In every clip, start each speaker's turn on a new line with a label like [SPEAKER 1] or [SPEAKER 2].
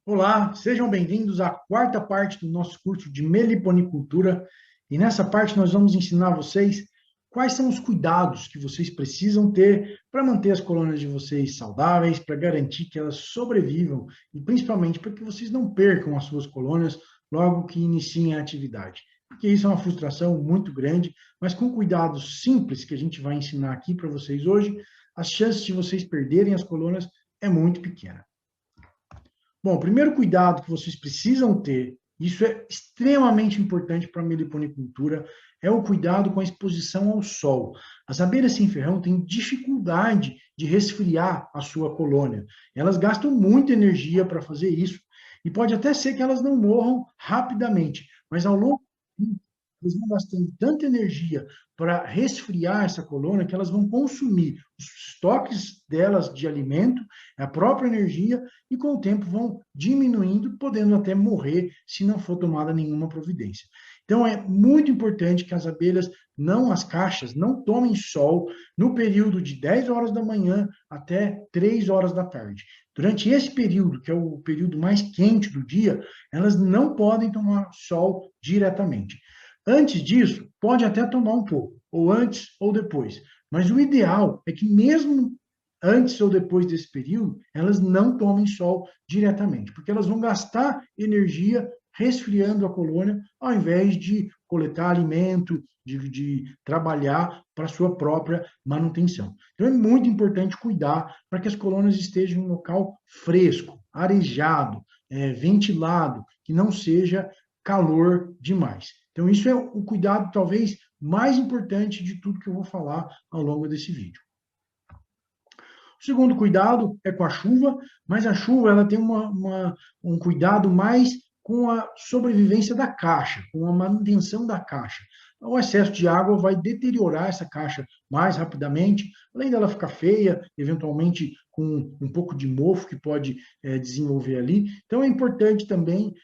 [SPEAKER 1] Olá, sejam bem-vindos à quarta parte do nosso curso de meliponicultura. E nessa parte nós vamos ensinar vocês quais são os cuidados que vocês precisam ter para manter as colônias de vocês saudáveis, para garantir que elas sobrevivam e principalmente para que vocês não percam as suas colônias logo que iniciem a atividade. Porque isso é uma frustração muito grande, mas com cuidados simples que a gente vai ensinar aqui para vocês hoje, as chances de vocês perderem as colônias é muito pequena. Bom, o primeiro cuidado que vocês precisam ter, isso é extremamente importante para a meliponicultura, é o cuidado com a exposição ao sol. As abelhas sem ferrão têm dificuldade de resfriar a sua colônia. Elas gastam muita energia para fazer isso, e pode até ser que elas não morram rapidamente, mas ao longo do tempo, elas vão gastando tanta energia para resfriar essa colônia que elas vão consumir os estoques delas de alimento, a própria energia, e com o tempo vão diminuindo, podendo até morrer se não for tomada nenhuma providência. Então é muito importante que as abelhas, não as caixas, não tomem sol no período de 10 horas da manhã até 3 horas da tarde. Durante esse período, que é o período mais quente do dia, elas não podem tomar sol diretamente. Antes disso, pode até tomar um pouco, ou antes ou depois. Mas o ideal é que mesmo antes ou depois desse período, elas não tomem sol diretamente, porque elas vão gastar energia resfriando a colônia, ao invés de coletar alimento, de trabalhar para sua própria manutenção. Então é muito importante cuidar para que as colônias estejam em um local fresco, arejado, ventilado, que não seja calor demais. Então isso é o cuidado talvez mais importante de tudo que eu vou falar ao longo desse vídeo. O segundo cuidado é com a chuva, mas a chuva ela tem um cuidado mais com a sobrevivência da caixa, com a manutenção da caixa. O excesso de água vai deteriorar essa caixa mais rapidamente, além dela ficar feia, eventualmente com um pouco de mofo que pode desenvolver ali. Então é importante também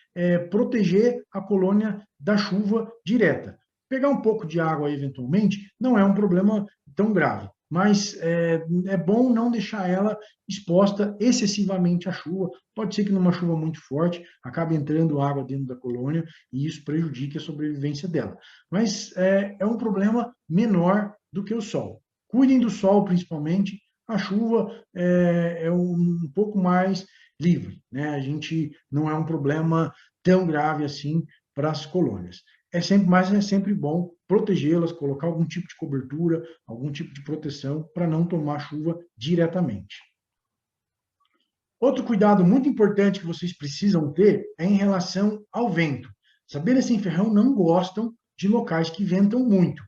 [SPEAKER 1] proteger a colônia da chuva direta. Pegar um pouco de água eventualmente não é um problema tão grave, mas é bom não deixar ela exposta excessivamente à chuva. Pode ser que numa chuva muito forte acabe entrando água dentro da colônia e isso prejudique a sobrevivência dela. Mas é um problema menor do que o sol. Cuidem do sol, principalmente. A chuva é um pouco mais livre, né? A gente não é um problema tão grave assim para as colônias. Mas é sempre bom protegê-las, colocar algum tipo de cobertura, algum tipo de proteção para não tomar chuva diretamente. Outro cuidado muito importante que vocês precisam ter é em relação ao vento. As abelhas sem ferrão não gostam de locais que ventam muito.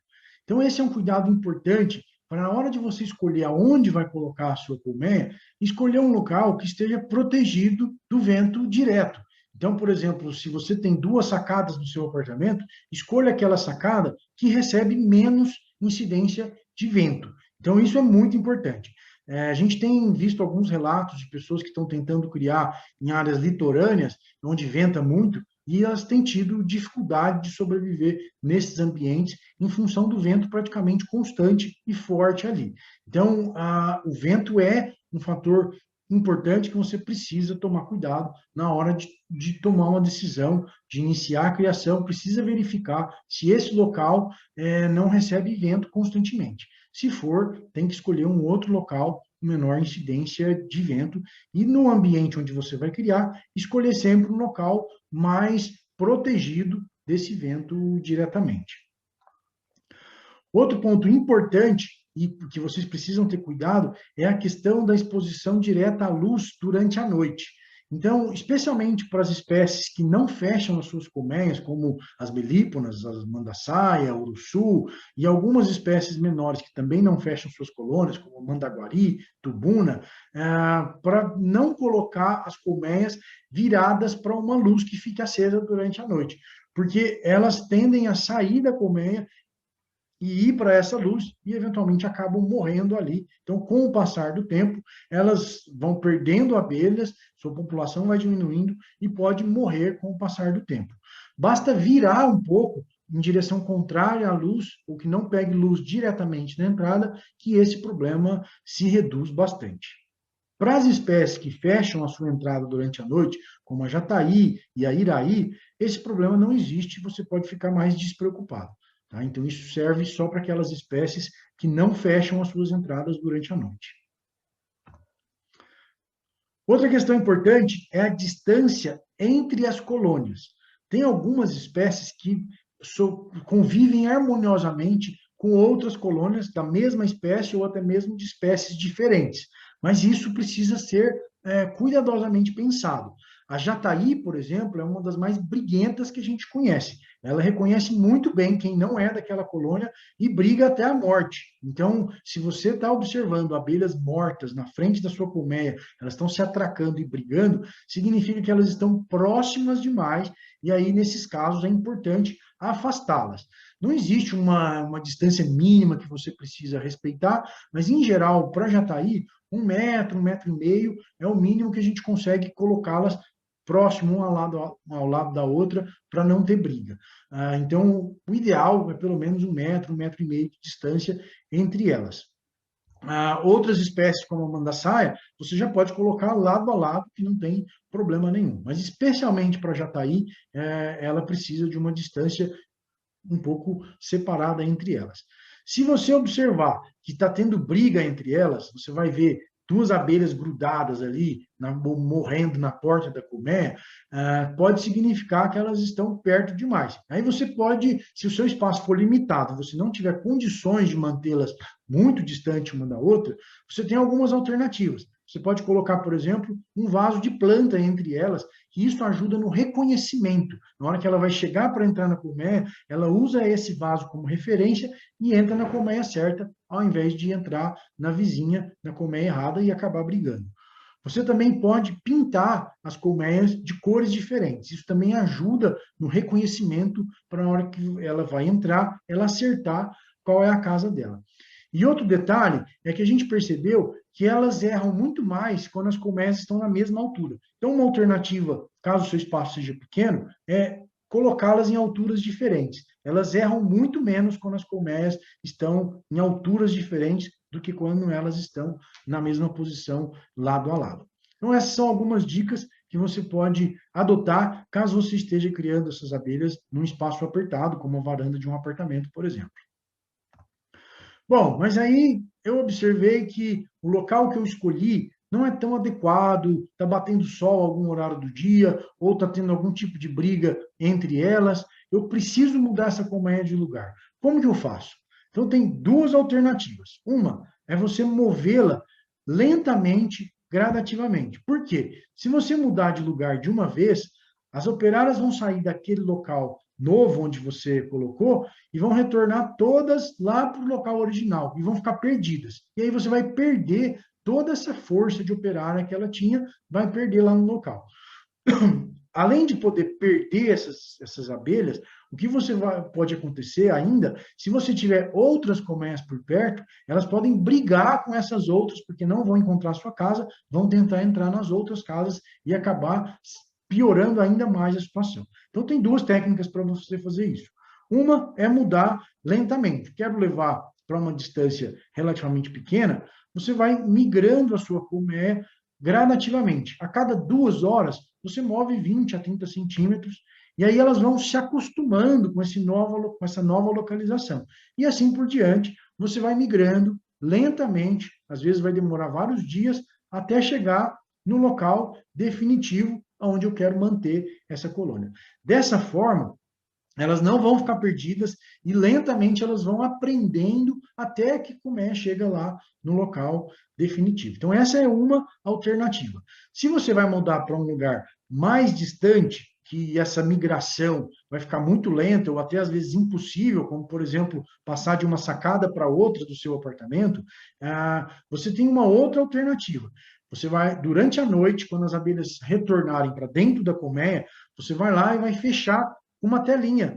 [SPEAKER 1] Então esse é um cuidado importante para na hora de você escolher aonde vai colocar a sua colmeia, escolher um local que esteja protegido do vento direto. Então, por exemplo, se você tem 2 sacadas no seu apartamento, escolha aquela sacada que recebe menos incidência de vento. Então, isso é muito importante. A gente tem visto alguns relatos de pessoas que estão tentando criar em áreas litorâneas, onde venta muito, e elas têm tido dificuldade de sobreviver nesses ambientes em função do vento praticamente constante e forte ali. Então, o vento é um fator importante que você precisa tomar cuidado na hora de tomar uma decisão, de iniciar a criação, precisa verificar se esse local não recebe vento constantemente. Se for, tem que escolher um outro local com menor incidência de vento e no ambiente onde você vai criar, escolher sempre um local mais protegido desse vento diretamente. Outro ponto importante e que vocês precisam ter cuidado é a questão da exposição direta à luz durante a noite. Então, especialmente para as espécies que não fecham as suas colmeias, como as melíponas, as mandaçaia, urussu, e algumas espécies menores que também não fecham suas colônias, como mandaguari, tubuna, para não colocar as colmeias viradas para uma luz que fique acesa durante a noite, porque elas tendem a sair da colmeia e ir para essa luz e eventualmente acabam morrendo ali. Então, com o passar do tempo, elas vão perdendo abelhas, sua população vai diminuindo e pode morrer com o passar do tempo. Basta virar um pouco em direção contrária à luz, ou que não pegue luz diretamente na entrada, que esse problema se reduz bastante. Para as espécies que fecham a sua entrada durante a noite, como a jataí e a iraí, esse problema não existe, você pode ficar mais despreocupado. Tá? Então, isso serve só para aquelas espécies que não fecham as suas entradas durante a noite. Outra questão importante é a distância entre as colônias. Tem algumas espécies que convivem harmoniosamente com outras colônias da mesma espécie ou até mesmo de espécies diferentes. Mas isso precisa ser cuidadosamente pensado. A jataí, por exemplo, é uma das mais briguentas que a gente conhece. Ela reconhece muito bem quem não é daquela colônia e briga até a morte. Então, se você está observando abelhas mortas na frente da sua colmeia, elas estão se atracando e brigando, significa que elas estão próximas demais, e aí, nesses casos, é importante afastá-las. Não existe uma distância mínima que você precisa respeitar, mas, em geral, para jataí, 1 metro e meio é o mínimo que a gente consegue colocá-las próximo um ao lado da outra, para não ter briga. Então, o ideal é pelo menos 1 metro e meio de distância entre elas. Outras espécies, como a mandaçaia, você já pode colocar lado a lado, que não tem problema nenhum. Mas, especialmente para a jataí, ela precisa de uma distância um pouco separada entre elas. Se você observar que está tendo briga entre elas, você vai ver duas abelhas grudadas ali, morrendo na porta da colmeia, pode significar que elas estão perto demais. Aí você pode, se o seu espaço for limitado, você não tiver condições de mantê-las muito distante uma da outra, você tem algumas alternativas. Você pode colocar, por exemplo, um vaso de planta entre elas, que isso ajuda no reconhecimento. Na hora que ela vai chegar para entrar na colmeia, ela usa esse vaso como referência e entra na colmeia certa, ao invés de entrar na vizinha, na colmeia errada e acabar brigando. Você também pode pintar as colmeias de cores diferentes. Isso também ajuda no reconhecimento para a hora que ela vai entrar, ela acertar qual é a casa dela. E outro detalhe é que a gente percebeu que elas erram muito mais quando as colmeias estão na mesma altura. Então, uma alternativa, caso o seu espaço seja pequeno, é colocá-las em alturas diferentes. Elas erram muito menos quando as colmeias estão em alturas diferentes do que quando elas estão na mesma posição, lado a lado. Então, essas são algumas dicas que você pode adotar caso você esteja criando essas abelhas num espaço apertado, como a varanda de um apartamento, por exemplo. Bom, mas aí eu observei que o local que eu escolhi não é tão adequado, está batendo sol algum horário do dia, ou está tendo algum tipo de briga entre elas. Eu preciso mudar essa colmeia de lugar. Como que eu faço? Então, tem duas alternativas. Uma é você movê-la lentamente, gradativamente. Por quê? Se você mudar de lugar de uma vez, as operárias vão sair daquele local novo onde você colocou e vão retornar todas lá para o local original e vão ficar perdidas. E aí você vai perder toda essa força de operária que ela tinha, vai perder lá no local. Além de poder perder essas abelhas, o que pode acontecer ainda, se você tiver outras colmeias por perto, elas podem brigar com essas outras, porque não vão encontrar a sua casa, vão tentar entrar nas outras casas e acabar piorando ainda mais a situação. Então, tem duas técnicas para você fazer isso. Uma é mudar lentamente. Quero levar para uma distância relativamente pequena, você vai migrando a sua colmeia gradativamente. A cada 2 horas, você move 20 a 30 centímetros, e aí elas vão se acostumando com essa nova localização. E assim por diante, você vai migrando lentamente, às vezes vai demorar vários dias, até chegar no local definitivo onde eu quero manter essa colônia. Dessa forma, elas não vão ficar perdidas e lentamente elas vão aprendendo até que chega lá no local definitivo. Então, essa é uma alternativa. Se você vai mudar para um lugar mais distante, que essa migração vai ficar muito lenta ou até às vezes impossível, como, por exemplo, passar de uma sacada para outra do seu apartamento, você tem uma outra alternativa. Você vai, durante a noite, quando as abelhas retornarem para dentro da colmeia, você vai lá e vai fechar uma telinha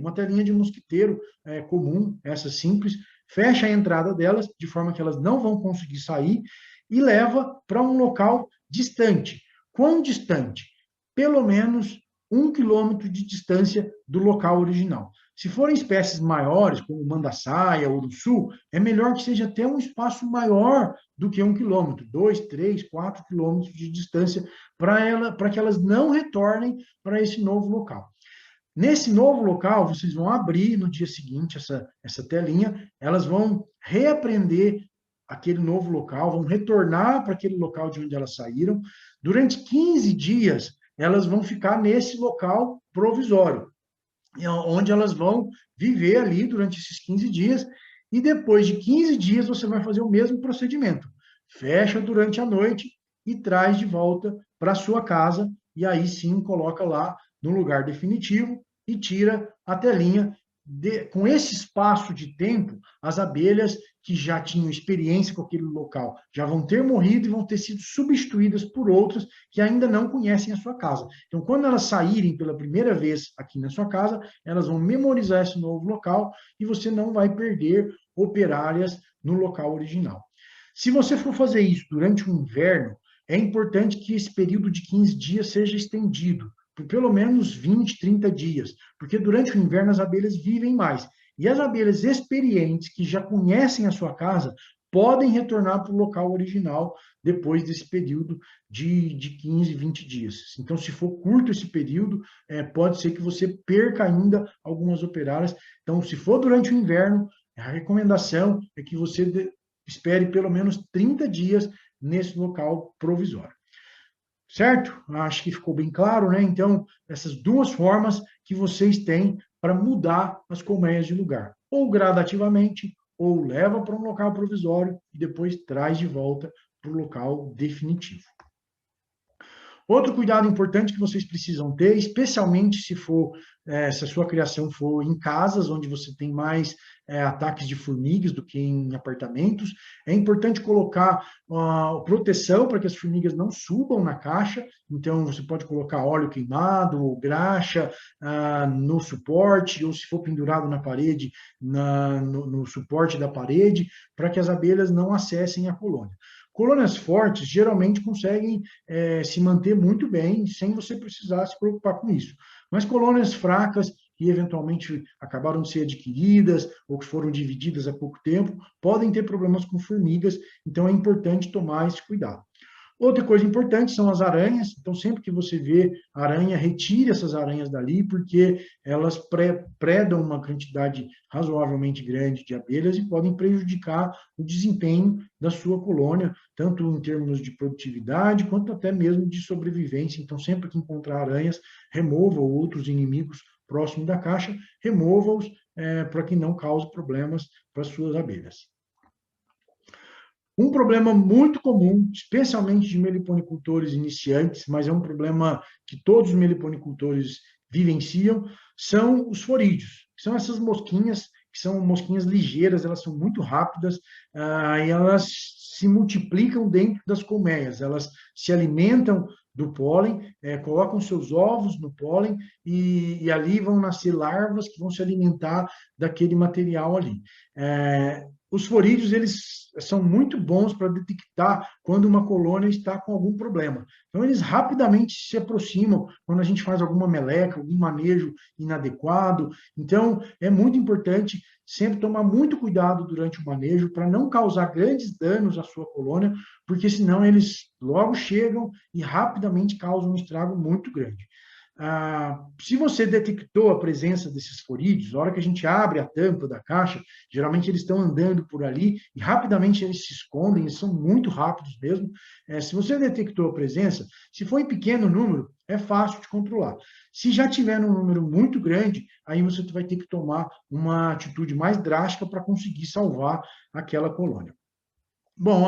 [SPEAKER 1] de mosquiteiro comum, essa simples, fecha a entrada delas, de forma que elas não vão conseguir sair, e leva para um local distante. Quão distante? Pelo menos 1 quilômetro de distância do local original. Se forem espécies maiores, como mandaçaia ou urussu, é melhor que seja até um espaço maior do que 1 quilômetro, 2, 3, 4 quilômetros de distância, para que elas não retornem para esse novo local. Nesse novo local, vocês vão abrir no dia seguinte essa telinha, elas vão reaprender aquele novo local, vão retornar para aquele local de onde elas saíram. Durante 15 dias, elas vão ficar nesse local provisório, onde elas vão viver ali durante esses 15 dias, e depois de 15 dias você vai fazer o mesmo procedimento. Fecha durante a noite e traz de volta para a sua casa, e aí sim coloca lá no lugar definitivo e tira a telinha. Com esse espaço de tempo, as abelhas que já tinham experiência com aquele local já vão ter morrido e vão ter sido substituídas por outras que ainda não conhecem a sua casa. Então, quando elas saírem pela primeira vez aqui na sua casa, elas vão memorizar esse novo local e você não vai perder operárias no local original. Se você for fazer isso durante o inverno, é importante que esse período de 15 dias seja estendido por pelo menos 20, 30 dias, porque durante o inverno as abelhas vivem mais. E as abelhas experientes, que já conhecem a sua casa, podem retornar para o local original depois desse período de 15, 20 dias. Então, se for curto esse período, pode ser que você perca ainda algumas operárias. Então, se for durante o inverno, a recomendação é que você espere pelo menos 30 dias nesse local provisório. Certo? Acho que ficou bem claro, né? Então, essas duas formas que vocês têm para mudar as colmeias de lugar. Ou gradativamente, ou leva para um local provisório e depois traz de volta para o local definitivo. Outro cuidado importante que vocês precisam ter, especialmente se a sua criação for em casas, onde você tem mais ataques de formigas do que em apartamentos, é importante colocar proteção para que as formigas não subam na caixa. Então, você pode colocar óleo queimado ou graxa no suporte, ou se for pendurado na parede, no suporte da parede, para que as abelhas não acessem a colônia. Colônias fortes geralmente conseguem se manter muito bem, sem você precisar se preocupar com isso. Mas colônias fracas, que eventualmente acabaram de ser adquiridas ou que foram divididas há pouco tempo, podem ter problemas com formigas, então é importante tomar esse cuidado. Outra coisa importante são as aranhas. Então, sempre que você vê aranha, retire essas aranhas dali, porque elas predam uma quantidade razoavelmente grande de abelhas e podem prejudicar o desempenho da sua colônia, tanto em termos de produtividade, quanto até mesmo de sobrevivência. Então, sempre que encontrar aranhas, remova outros inimigos próximos da caixa, remova-os para que não cause problemas para as suas abelhas. Um problema muito comum, especialmente de meliponicultores iniciantes, mas é um problema que todos os meliponicultores vivenciam, são os forídeos. São essas mosquinhas, que são mosquinhas ligeiras, elas são muito rápidas e elas se multiplicam dentro das colmeias, elas se alimentam do pólen, colocam seus ovos no pólen e ali vão nascer larvas que vão se alimentar daquele material ali. Os forídeos, eles são muito bons para detectar quando uma colônia está com algum problema. Então, eles rapidamente se aproximam quando a gente faz alguma meleca, algum manejo inadequado. Então, é muito importante sempre tomar muito cuidado durante o manejo para não causar grandes danos à sua colônia, porque senão eles logo chegam e rapidamente causam um estrago muito grande. Se você detectou a presença desses forídeos, na hora que a gente abre a tampa da caixa, geralmente eles estão andando por ali e rapidamente eles se escondem, eles são muito rápidos mesmo. Se você detectou a presença, se for em pequeno número, é fácil de controlar. Se já tiver um número muito grande, aí você vai ter que tomar uma atitude mais drástica para conseguir salvar aquela colônia. Bom,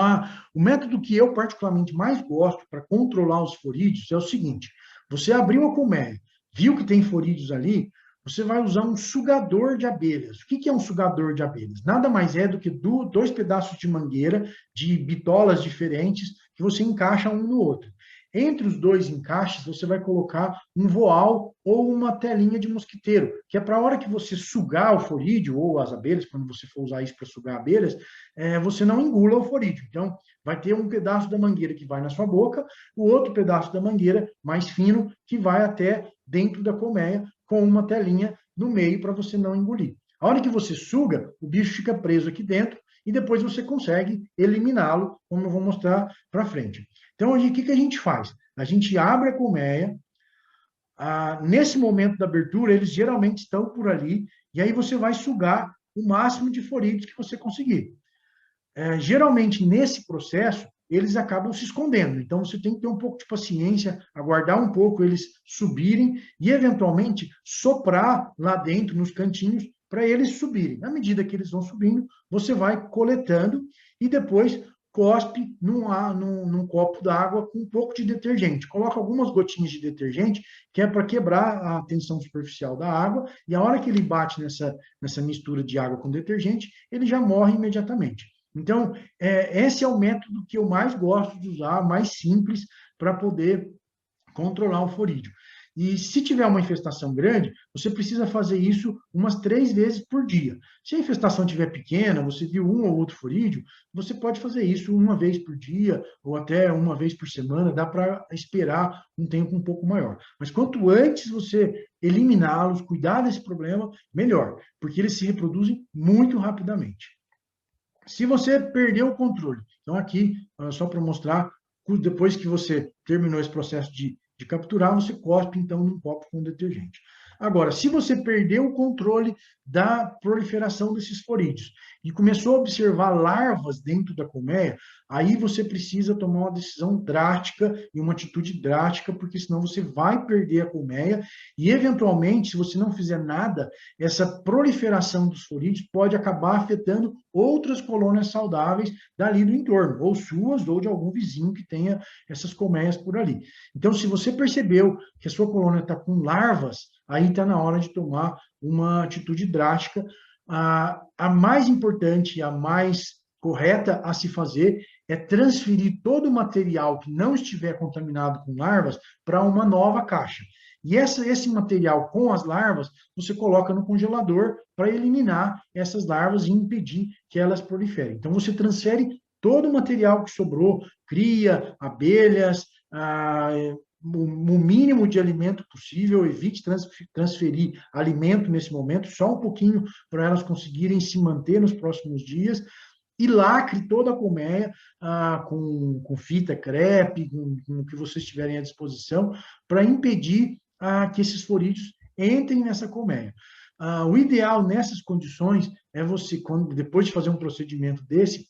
[SPEAKER 1] o método que eu particularmente mais gosto para controlar os forídeos é o seguinte: você abriu a colmeia, viu que tem forídeos ali, você vai usar um sugador de abelhas. O que é um sugador de abelhas? Nada mais é do que 2 pedaços de mangueira, de bitolas diferentes, que você encaixa um no outro. Entre os 2 encaixes, você vai colocar um voal ou uma telinha de mosquiteiro, que é para a hora que você sugar o forídeo, ou as abelhas, quando você for usar isso para sugar abelhas, você não engula o forídeo. Então, vai ter um pedaço da mangueira que vai na sua boca, o outro pedaço da mangueira, mais fino, que vai até dentro da colmeia, com uma telinha no meio para você não engolir. A hora que você suga, o bicho fica preso aqui dentro e depois você consegue eliminá-lo, como eu vou mostrar para frente. Então, o que a gente faz? A gente abre a colmeia, nesse momento da abertura, eles geralmente estão por ali, e aí você vai sugar o máximo de forídeos que você conseguir. Geralmente, nesse processo, eles acabam se escondendo. Então, você tem que ter um pouco de paciência, aguardar um pouco eles subirem e, eventualmente, soprar lá dentro, nos cantinhos, para eles subirem. À medida que eles vão subindo, você vai coletando e depois cospe num copo d'água com um pouco de detergente. Coloca algumas gotinhas de detergente, que é para quebrar a tensão superficial da água, e a hora que ele bate nessa mistura de água com detergente, ele já morre imediatamente. Então, esse é o método que eu mais gosto de usar, mais simples, para poder controlar o forídeo. E se tiver uma infestação grande, você precisa fazer isso umas 3 vezes por dia. Se a infestação estiver pequena, você viu um ou outro forídeo, você pode fazer isso uma vez por dia ou até uma vez por semana, dá para esperar um tempo um pouco maior. Mas quanto antes você eliminá-los, cuidar desse problema, melhor, porque eles se reproduzem muito rapidamente. Se você perdeu o controle, então aqui, só para mostrar, depois que você terminou esse processo de capturar, você cospe, então, num copo com detergente. Agora, se você perdeu o controle da proliferação desses forídeos e começou a observar larvas dentro da colmeia, aí você precisa tomar uma decisão drástica e uma atitude drástica, porque senão você vai perder a colmeia e, eventualmente, se você não fizer nada, essa proliferação dos forídeos pode acabar afetando outras colônias saudáveis dali do entorno, ou suas, ou de algum vizinho que tenha essas colmeias por ali. Então, se você percebeu que a sua colônia está com larvas, aí está na hora de tomar uma atitude drástica. A mais importante, a mais correta a se fazer é transferir todo o material que não estiver contaminado com larvas para uma nova caixa. E esse material com as larvas, você coloca no congelador para eliminar essas larvas e impedir que elas proliferem. Então, você transfere todo o material que sobrou, cria, abelhas, o mínimo de alimento possível, evite transferir alimento nesse momento, só um pouquinho para elas conseguirem se manter nos próximos dias, e lacre toda a colmeia com fita crepe, com o que vocês tiverem à disposição, para impedir que esses forídeos entrem nessa colmeia. O ideal nessas condições é você, depois de fazer um procedimento desse,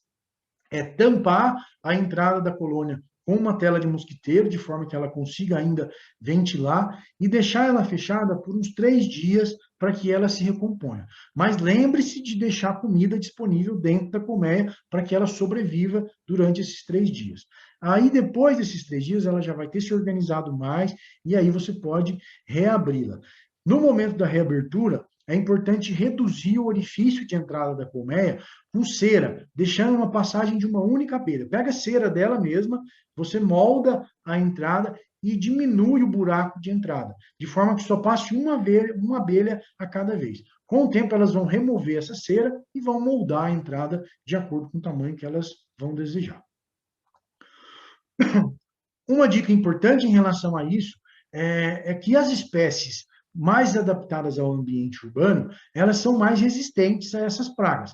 [SPEAKER 1] é tampar a entrada da colônia com uma tela de mosquiteiro, de forma que ela consiga ainda ventilar, e deixar ela fechada por uns 3 dias para que ela se recomponha. Mas lembre-se de deixar comida disponível dentro da colmeia para que ela sobreviva durante esses 3 dias. Aí, depois desses 3 dias, ela já vai ter se organizado mais, e aí você pode reabri-la. No momento da reabertura, é importante reduzir o orifício de entrada da colmeia com cera, deixando uma passagem de uma única abelha. Pega a cera dela mesma, você molda a entrada e diminui o buraco de entrada, de forma que só passe uma abelha a cada vez. Com o tempo, elas vão remover essa cera e vão moldar a entrada de acordo com o tamanho que elas vão desejar. Uma dica importante em relação a isso é que as espécies mais adaptadas ao ambiente urbano, elas são mais resistentes a essas pragas.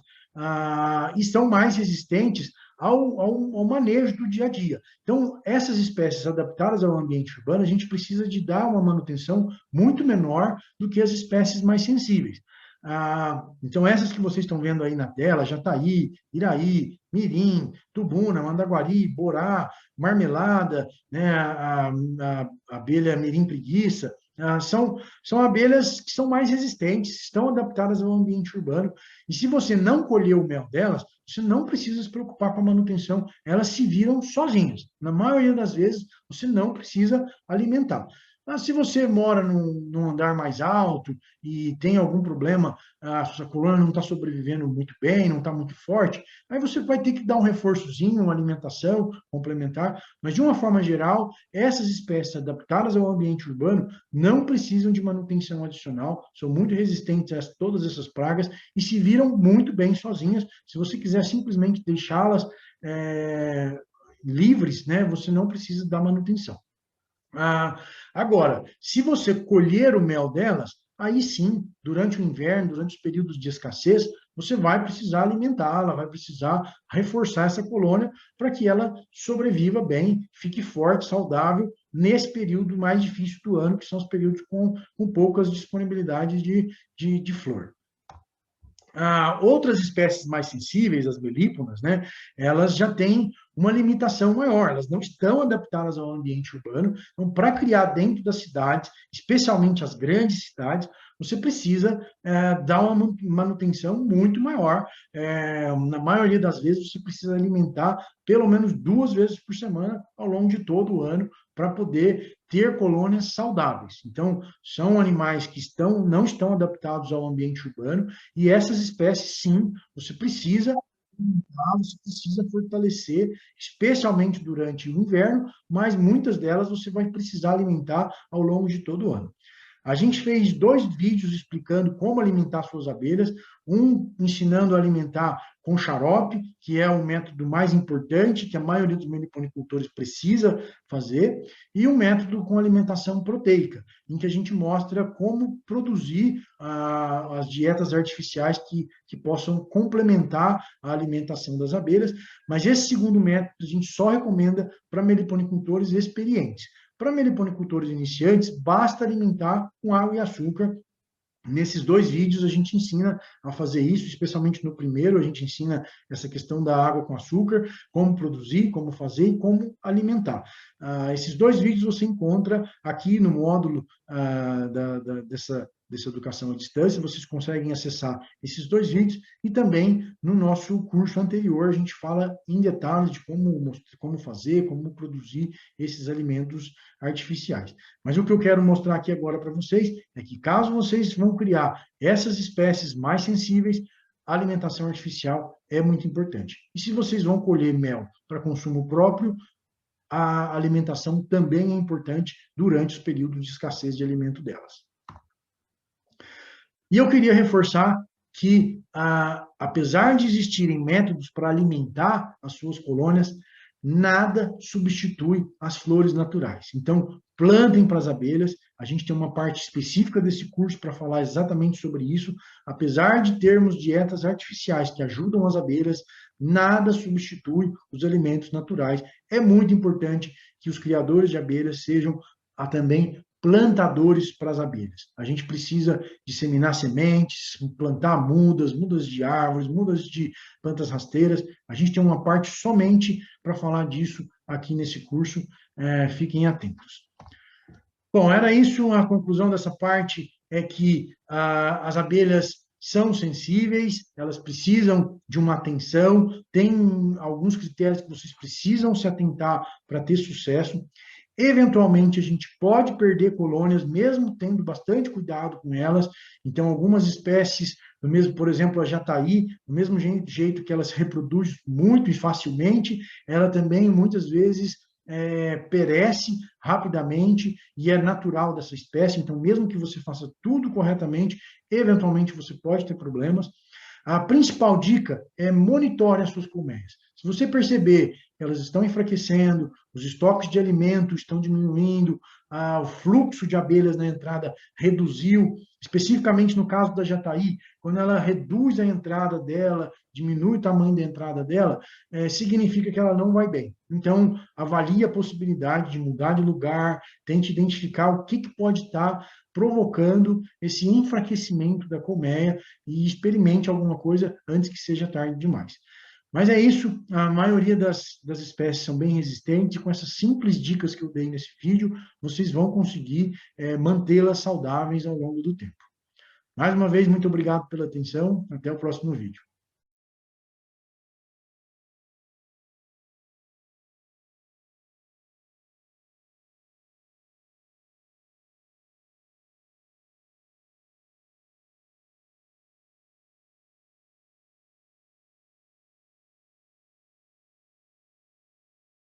[SPEAKER 1] E são mais resistentes ao manejo do dia a dia. Então, essas espécies adaptadas ao ambiente urbano, a gente precisa de dar uma manutenção muito menor do que as espécies mais sensíveis. Então, essas que vocês estão vendo aí na tela, Jataí, Iraí, Mirim, Tubuna, Mandaguari, Borá, Marmelada, né, a abelha Mirim preguiça, são abelhas que são mais resistentes, estão adaptadas ao ambiente urbano, e se você não colher o mel delas, você não precisa se preocupar com a manutenção, elas se viram sozinhas. Na maioria das vezes, você não precisa alimentar. Mas se você mora num andar mais alto e tem algum problema, a sua colônia não está sobrevivendo muito bem, não está muito forte, aí você vai ter que dar um reforçozinho, uma alimentação complementar, mas de uma forma geral, essas espécies adaptadas ao ambiente urbano não precisam de manutenção adicional, são muito resistentes a todas essas pragas e se viram muito bem sozinhas. Se você quiser simplesmente deixá-las livres, né, você não precisa dar manutenção. Agora, se você colher o mel delas, aí sim, durante o inverno, durante os períodos de escassez, você vai precisar alimentá-la, vai precisar reforçar essa colônia para que ela sobreviva bem, fique forte, saudável, nesse período mais difícil do ano, que são os períodos com poucas disponibilidades de flor. Outras espécies mais sensíveis, as melíponas, né, elas já têm uma limitação maior, elas não estão adaptadas ao ambiente urbano. Então, para criar dentro das cidades, especialmente as grandes cidades, você precisa dar uma manutenção muito maior. Na maioria das vezes, você precisa alimentar pelo menos 2 vezes por semana ao longo de todo o ano para poder ter colônias saudáveis. Então, são animais que não estão adaptados ao ambiente urbano, e essas espécies, sim, você precisa fortalecer, especialmente durante o inverno, mas muitas delas você vai precisar alimentar ao longo de todo o ano. A gente fez 2 vídeos explicando como alimentar suas abelhas, um ensinando a alimentar com xarope, que é o método mais importante, que a maioria dos meliponicultores precisa fazer, e um método com alimentação proteica, em que a gente mostra como produzir as dietas artificiais que possam complementar a alimentação das abelhas, mas esse segundo método a gente só recomenda para meliponicultores experientes. Para meliponicultores iniciantes, basta alimentar com água e açúcar. Nesses 2 vídeos, a gente ensina a fazer isso, especialmente no primeiro, a gente ensina essa questão da água com açúcar, como produzir, como fazer e como alimentar. Esses 2 vídeos você encontra aqui no módulo dessa educação à distância, vocês conseguem acessar esses 2 vídeos, e também no nosso curso anterior, a gente fala em detalhes de como fazer, como produzir esses alimentos artificiais. Mas o que eu quero mostrar aqui agora para vocês é que, caso vocês vão criar essas espécies mais sensíveis, a alimentação artificial é muito importante. E se vocês vão colher mel para consumo próprio, a alimentação também é importante durante os períodos de escassez de alimento delas. E eu queria reforçar que, apesar de existirem métodos para alimentar as suas colônias, nada substitui as flores naturais. Então, plantem para as abelhas. A gente tem uma parte específica desse curso para falar exatamente sobre isso. Apesar de termos dietas artificiais que ajudam as abelhas, nada substitui os alimentos naturais. É muito importante que os criadores de abelhas sejam também plantadores para as abelhas. A gente precisa disseminar sementes, plantar mudas de árvores, mudas de plantas rasteiras. A gente tem uma parte somente para falar disso aqui nesse curso. Fiquem atentos. Bom, era isso. A conclusão dessa parte é que as abelhas são sensíveis, elas precisam de uma atenção, tem alguns critérios que vocês precisam se atentar para ter sucesso. Eventualmente, a gente pode perder colônias, mesmo tendo bastante cuidado com elas. Então, algumas espécies, por exemplo, a jataí, do mesmo jeito que ela se reproduz muito e facilmente, ela também, muitas vezes, perece rapidamente, e é natural dessa espécie. Então, mesmo que você faça tudo corretamente, eventualmente você pode ter problemas. A principal dica é monitore as suas colmeias. Se você perceber que elas estão enfraquecendo, os estoques de alimento estão diminuindo, o fluxo de abelhas na entrada reduziu, especificamente no caso da jataí, quando ela reduz a entrada dela, diminui o tamanho da entrada dela, significa que ela não vai bem. Então, avalie a possibilidade de mudar de lugar, tente identificar o que pode estar provocando esse enfraquecimento da colmeia e experimente alguma coisa antes que seja tarde demais. Mas é isso, a maioria das espécies são bem resistentes, e com essas simples dicas que eu dei nesse vídeo, vocês vão conseguir mantê-las saudáveis ao longo do tempo. Mais uma vez, muito obrigado pela atenção, até o próximo vídeo.